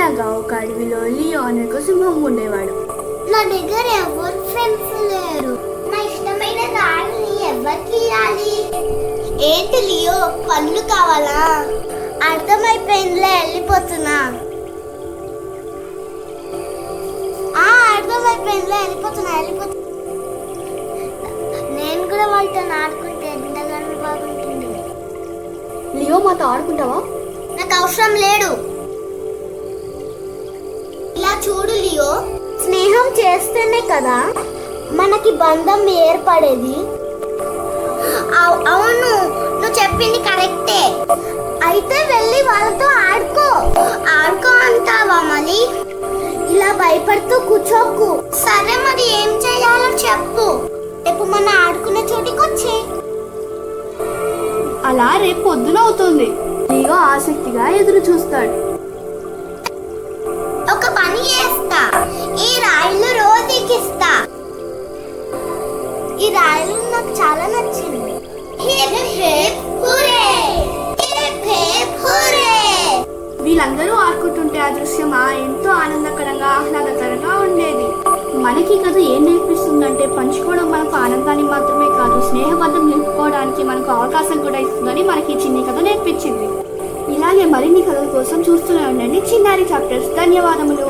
అనగా ఒక అడవిలో లియో అనే ఒక సింహం ఉండేవాడు. నా దగ్గర ఎవరు ఫ్రెండ్స్ లేరు. నా ఇష్టమైన రాయిని ఎవరికి ఇవ్వాలి? ఏంటి లియో, పళ్ళు కావాలా? అర్థమైపోయిందిలే, వెళ్ళిపోతున్నా. అర్థమైపోయిందిలే, వెళ్ళిపోతున్నా. నేను కూడా వాళ్ళతో ఆడుకుంటే ఎంతగానో బాగుంటుంది. లియో మాతో ఆడుకుంటావా? నాకు అవసరం లేదు. ఇలా చూడు లియో, స్నేహం చేస్తేనే కదా మనకి బంధం ఏర్పడేది. అవును, నువ్వు చెప్పింది కరెక్టే. అయితే వెళ్ళి వాళ్ళతో ఆడుకో అంటావా? మళ్ళీ ఇలా భయపడుతూ కూర్చోకు. సరే, మరి ఏం చేయాలో చెప్పు. రేపు మన ఆడుకునే చోటికి వచ్చే. అలా రేపు పొద్దున అవుతుంది. లియో ఆసక్తిగా ఎదురు చూస్తాడు. ఒక పని చేస్తా, ఈ రాయిలు రోజుకిస్తా. ఈ రాయిలు నాకు చాలా నచ్చింది. వీళ్ళందరూ ఆడుకుంటుంటే ఆ దృశ్యం ఎంతో ఆనందకరంగా ఆహ్లాదకరంగా ఉండేది. మనకి కథ ఏం నేర్పిస్తుందంటే పంచుకోవడం మనకు ఆనందాన్ని మాత్రమే కాదు, స్నేహబంధం నిలుపుకోవడానికి మనకు అవకాశం కూడా ఇస్తుందని మనకి ఈ చిన్ని కథ నేర్పించింది. ఇలాగే మరిన్ని కథల కోసం చూస్తూనే ఉండండి చిన్నారి చాప్టర్స్. ధన్యవాదములు.